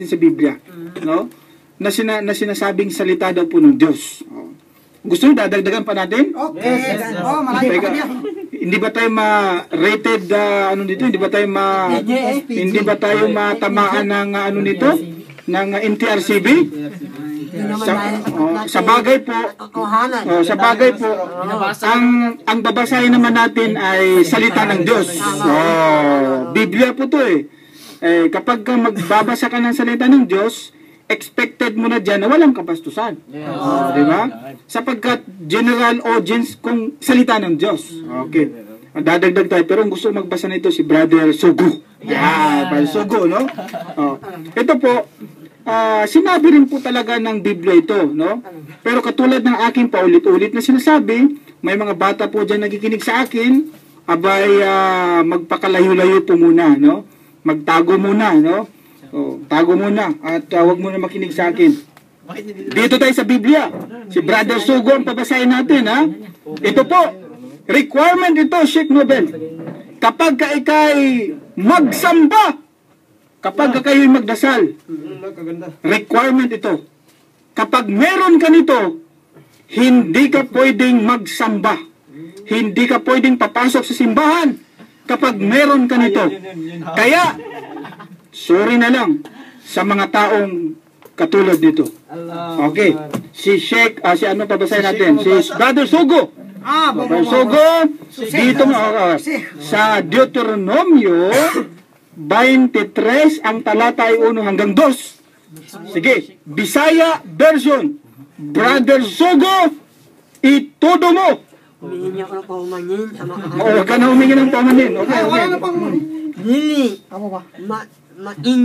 sa Biblia, no? Na sinasabing salita daw po ng Diyos. Gusto niyo dadagdagan pa natin? Okay. Marami pa niya. Hindi ba tayo ma-rated ano dito? Hindi ba tayo matamaan ng ano nito? Ng NTRCB? Sa bagay po, ang babasahin naman natin ay salita ng Diyos. Biblia po to eh. Kapag magbabasa ka ng salita ng Diyos, expected mo na dyan na walang kapastusan. Di ba? Sapagkat general audience kung salita ng Diyos. Okay. Dadagdag tayo. Pero gusto magbasa nito si Brother Sugo. Brother Sugo, no? Ito po, sinabi rin po talaga ng Biblia ito, no? Pero katulad ng aking paulit-ulit na sinasabi, may mga bata po dyan nakikinig sa akin, abay magpakalayo-layo po muna, no? Magtago muna, no? Tago muna at huwag muna makinig sa akin. Dito tayo sa Biblia. Si Brother Sugo ang pabasahin natin, ha? Ito po, requirement ito, Sheikh Nobel. Kapag ka ikay magsamba, kapag ka kayo'y magdasal, requirement ito. Kapag meron ka nito, hindi ka pwedeng magsamba. Hindi ka pwedeng papasok sa simbahan kapag meron ka nito. Kaya, sorry na lang sa mga taong katulad nito. Okay. Si Sheikh, si ano pabasahin natin? Si Brother Sugo. Brother Sugo, dito sa Deuteronomio 23, ang talata ay 1 hanggang 2. Sige, Bisaya version. Brother Sugo, itudo mo. Humingi ako ng paumanin sa mga Huwag ka na humingi ng paumanin. Okay. Lili, main.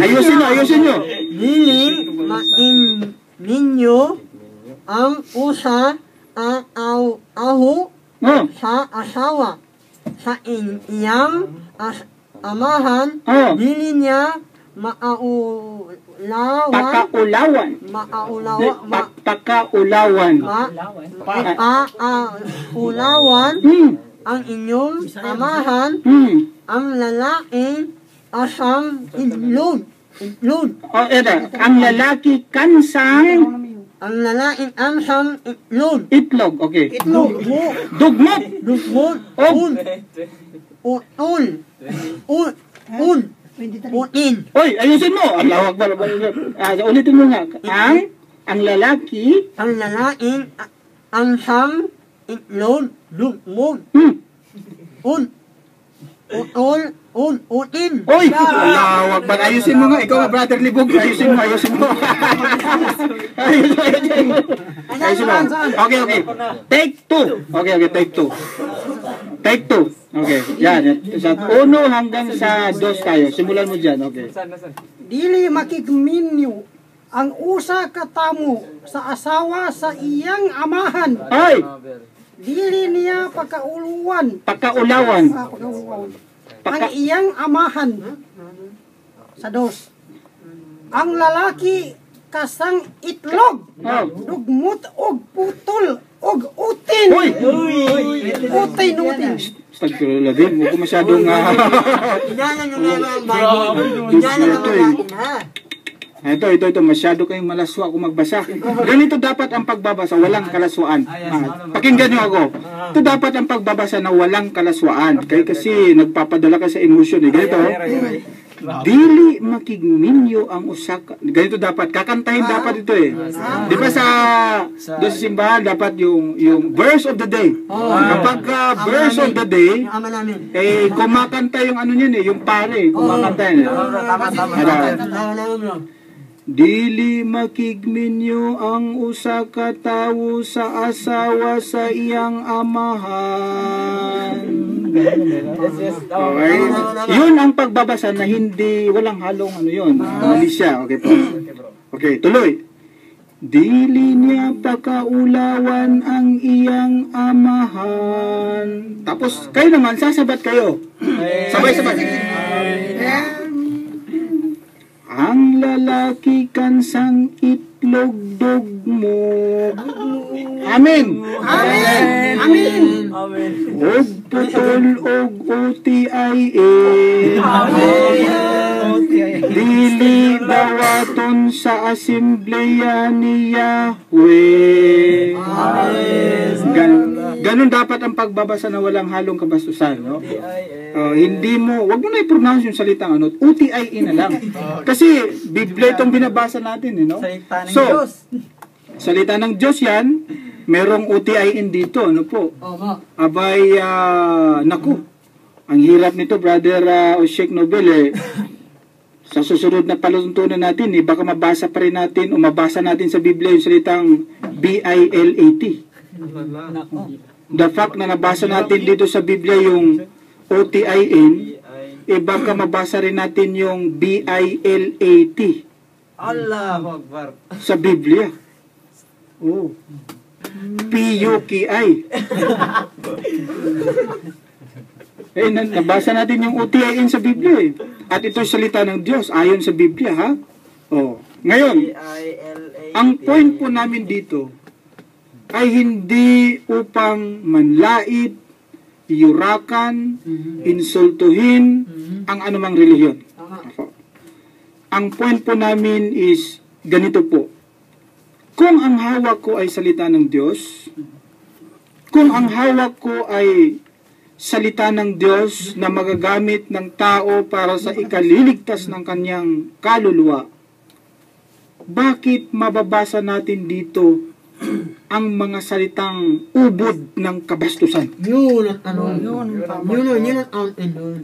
Ayusin nyo. Lili, main ninyo ang usa aho sa asawa. Sa iyang amahan, dili niya Pakaulawan ang inyong amahan, ang lalaking asang itlog. Ang lalaki kansang ang lalaking asang itlog. Itlog, okay. Dugmot. Utin. Oy, ayusin mo. Allahu Akbar. Ulitin mo nga. Ang lalaki. Ang lalaking ansang itlog. Dugmot. Utin. Oy, Allahu Akbar. Ayusin mo nga. Ikaw nga, Brother Libog. Ayusin mo. Ayusin mo. Okay. Take 2. Okay, take 2. Take 2. Okay, yan. Sa 1 hanggang sa 2 tayo. Simulan mo dyan. Okay. Dili makigminyo ang usa katamo sa asawa sa iyang amahan. Ay! Dili niya pagkaulawan. Ang iyang amahan. Sa 2. Ang lalaki kasang itlog. Dugmot og putol og utin. Utin. Stagpirulabin. Huwag ko masyadong Ito, masyado kayong malaswa kung magbasa. Ganito dapat ang pagbabasa, walang kalaswaan. Pakinggan nyo ako. Ito dapat ang pagbabasa na walang kalaswaan. Kasi nagpapadala ka sa emotion. Ganito, dili makigminyo ang usaka. Ganito dapat. Kakantahin dapat ito eh. Di ba sa simbahan dapat yung verse of the day. Kapag verse of the day, kumakanta yung ano yun eh, yung pare. Kumakanta yun eh. Dili makigminyo ang usa ka tawo sa asawa sa iyang amahan. Okay. Yun ang pagbabasa na hindi walang halong ano yun. Mali siya. Okay po. Okay, tuloy. Dili niya pakaulawan ang iyang amahan. Tapos kayo naman sasabat kayo. Sabay-sabay. Ang lalaki kansang itlog dugmo. Amen. Og putol og uti ay Dili dawaton sa asembleya ni Yahweh. Ganun dapat ang pagbabasa na walang halong kabastusan, no? Hindi mo, wag mo na i-pronounce yung salitang ano, UTIE na lang. Kasi Biblia itong binabasa natin, no? So, salita ng Diyos yan, merong UTIE dito, ano po? Abay, naku, ang hirap nito, brother Sheikh Nobel, sa susunod na paluntunan natin, baka mabasa pa rin natin o mabasa natin sa Biblia yung salitang BILAT. The fact na nabasa natin dito sa Biblia yung OTIN, baka mabasa rin natin yung BILAT. Allahu Akbar. Sa Biblia. Oh. PUKI. Nabasa natin yung OTIN sa Biblia At ito salita ng Diyos ayon sa Biblia, ha? Oh. Ngayon, ang point po namin dito ay hindi upang manlait, yurakan, insultuhin ang anumang relihiyon. Ang point po namin is ganito po. Kung ang hawak ko ay salita ng Diyos, kung ang hawak ko ay salita ng Diyos na magagamit ng tao para sa ikaliligtas ng kanyang kaluluwa, bakit mababasa natin dito ang mga salitang ubod ng kabastusan?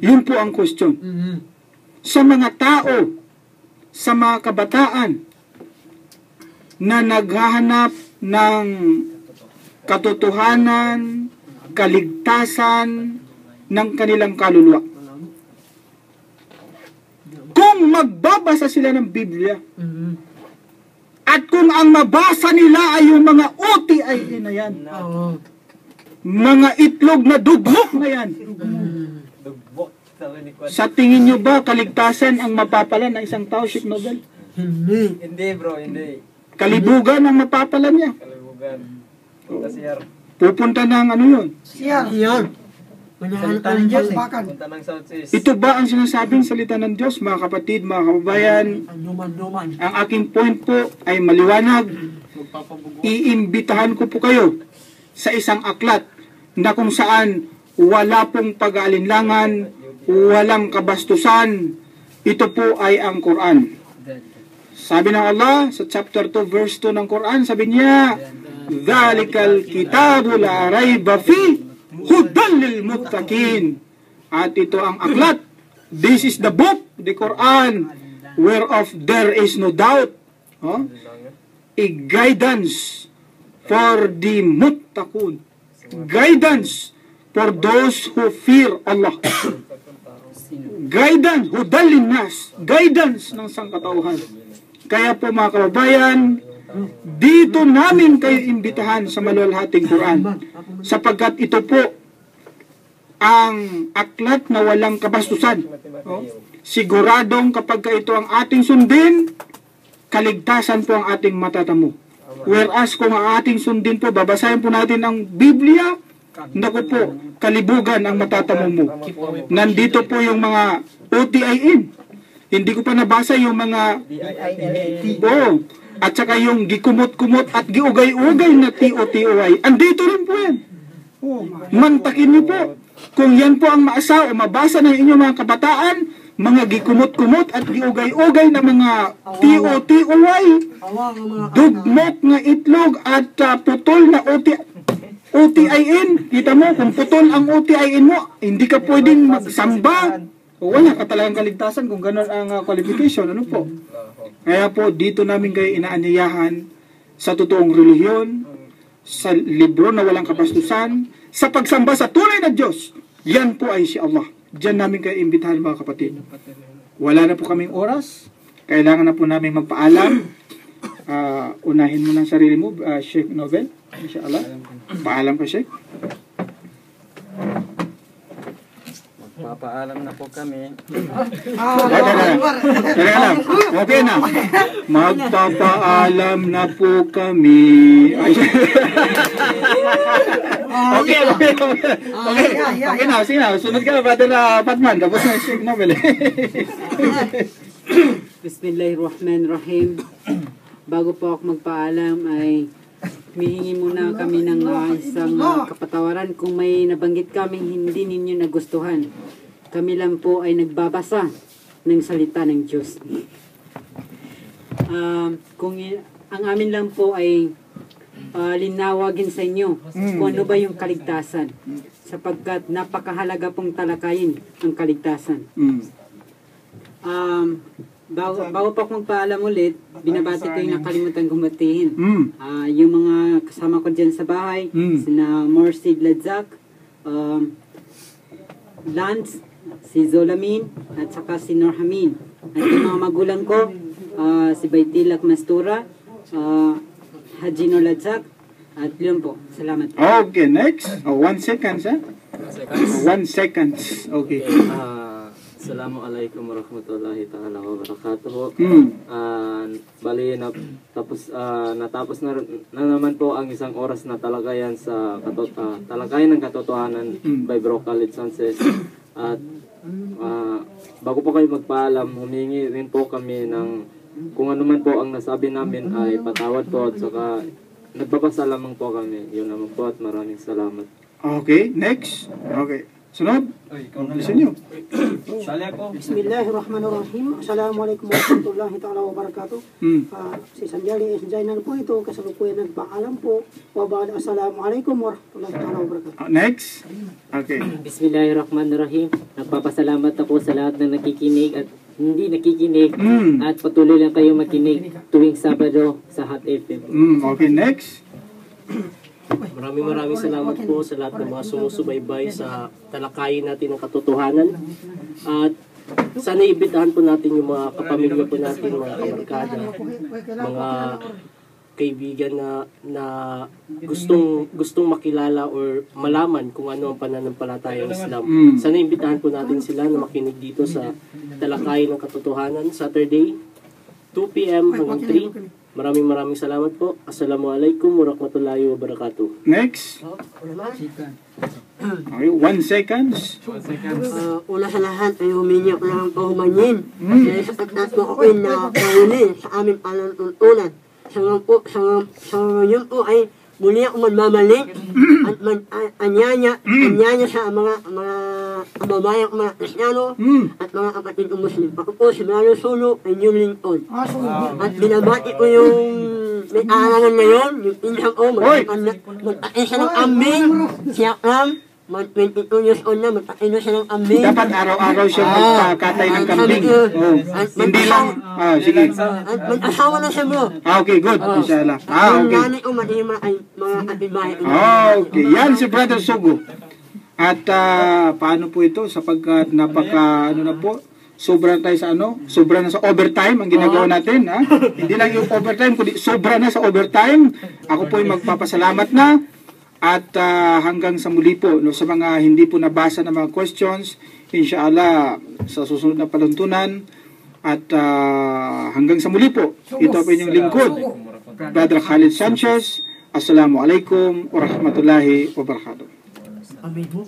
Yun po ang question. Sa mga tao, sa mga kabataan na naghahanap ng katotohanan, kaligtasan ng kanilang kaluluwa. Kung magbabasa sila ng Biblia, at kung ang mabasa nila ay yung mga OTIE na yan, mga itlog na dugmok na yan, sa tingin nyo ba kaligtasan ang mapapala ng isang tao, Sheikh Nobel? Hindi bro, hindi. Kalibugan ang mapapala niya. Kalibugan. Punta siyar. Pupunta ng ano yun? Yan. Salita ng Diyos Punta ng Southeast. Ito ba ang sinasabing salita ng Diyos, mga kapatid, mga kababayan? Ang aking point po ay maliwanag. Iimbitahan ko po kayo sa isang aklat na kung saan wala pong pag-aalinlangan, walang kabastusan. Ito po ay ang Quran. Sabi ng Allah sa chapter 2 verse 2 ng Quran, sabi niya, "Dhalikal kitabu la rayba fi hudan lil muttaqin." At ito ang aklat. This is the book, the Quran, whereof there is no doubt. A guidance for the muttaqun. Guidance for those who fear Allah. Guidance, hudan lin nas. Guidance ng sangkatauhan. Kaya po mga kababayan, dito namin kayo imbitahan sa maluwalhating Quran. Sapagkat ito po ang aklat na walang kabastusan. Siguradong kapag ito ang ating sundin, kaligtasan po ang ating matatamo. Whereas kung ang ating sundin po, babasahin po natin ang Biblia, naku po, kalibugan ang matatamo mo. Nandito po yung mga OTIN. Hindi ko pa nabasa yung mga at saka yung gikumot-kumot at giugay-ugay na TOTOY. Andito rin po yan. Mantakin niyo po. Kung yan po ang maasa o mabasa ng inyong mga kabataan, mga gikumot-kumot at giugay-ugay na mga TOTOY, dugmok na itlog at putol na OTIN. Kita mo, kung putol ang OTIN mo, hindi ka pwedeng magsamba. Wala ka talagang kaligtasan kung gano'n ang qualification. Ano po? Kaya po, dito namin kayo inaanyayahan sa totoong relihiyon, sa libro na walang kapastusan, sa pagsamba sa tunay na Diyos. Yan po ay si Allah. Diyan namin kayo imbitahan mga kapatid. Wala na po kaming oras. Kailangan na po namin magpaalam. Unahin mo ng sarili mo, Sheikh Nobel. Inshallah. Paalam ka, Sheikh. Papaalam na po kami. Okay na. Magpapaalam na po kami. Okay na. Sige na. Sunod ka na, Brother Fatman. Tapos na Sheikh Nobel. Bismillahirrahmanirrahim. Bago po ako magpaalam ay humihingi muna kami ng isang kapatawaran kung may nabanggit kaming hindi ninyo nagustuhan. Kami lang po ay nagbabasa ng salita ng Diyos. Ang amin lang po ay linawagin sa inyo kung ano ba yung kaligtasan, sapagkat napakahalaga pong talakayin ang kaligtasan. Bago pa akong magpaalam ulit, binabati ko yung nakalimutan kong batiin. Yung mga kasama ko dyan sa bahay, sina Morsid Ladzak, Lance, si Zolamin, at saka si Norhamin. At yung mga magulang ko, si Baitilak Mastura, Hajino Ladzak, at yun po. Salamat po. Okay, next. 1 second, ha? 1 second. Okay. Assalamualaikum warahmatullahi ta'ala wabarakatuh. Bali, natapos na naman po ang isang oras na talakayan talakayan ng katotohanan by Bro Khalid Sanchez. At bago po kayo magpaalam, humingi rin po kami ng kung ano man po ang nasabi namin ay patawad po at saka nagbabasa lamang po kami. Yun naman po at maraming salamat. Okay, next. Okay. Sunod. Listen nyo. Bismillahirrahmanirrahim. Assalamualaikum warahmatullahi ta'ala wabarakatuh. Si Sanjali S. Jainan po ito, kasalukuyan nagpaalam po. Assalamualaikum warahmatullahi ta'ala wabarakatuh. Next. Okay. Bismillahirrahmanirrahim. Nagpapasalamat ako sa lahat ng nakikinig at hindi nakikinig at patuloy lang kayo makinig tuwing Sabado sa Hot FM. Okay, next. Maraming salamat po sa lahat ng mga sumusubaybay sa talakayin natin ng katotohanan. At sana ibitahan po natin yung mga kapamilya po natin, mga kabarkada, mga kaibigan na gustong makilala or malaman kung ano ang pananampalataya ng Islam. Sana imbitahan po natin sila na makinig dito sa talakayin ng katotohanan, Saturday, 2 p.m. hanggang 3. Maraming salamat po. Assalamualaikum warahmatullahi wabarakatuh. Next. Okay, 1 second. Una sa lahat ay humingi ako ng paumanyin. Dahil sa pagkat mo ako'y nakaunin sa aming panuntunan. Sa ngayon po ay muli ako magmamalik at anyanya sa mga kababayan ko mga Kristiyano at mga kapatid ko Muslim. Ako po si Brano Solo ay New Lincoln. At binabati ko yung may arangan ngayon, yung pinsan ko, magpain siya ng ambing, si Akram, 22 years old na, magpain siya ng ambing. Dapat araw-araw siya magpakatay ng kambing. Hindi lang, sige. At mag-asawa na siya bro. Okay, good. Inshallah. Yung Okay. nanay ko, mga katibayan. Okay, yan si Brother Sugo. At paano po ito? Sapagkat sobra tayo sa sobra na sa overtime ang ginagawa natin. Hindi lang yung overtime, kundi sobra na sa overtime. Ako po ay magpapasalamat na. At hanggang sa muli po, sa mga hindi po nabasa na mga questions, inshallah, sa susunod na paluntunan. At hanggang sa muli po, ito po inyong lingkod, Brother Khalid Sanchez. Assalamualaikum warahmatullahi wabarakatuh. Amin po.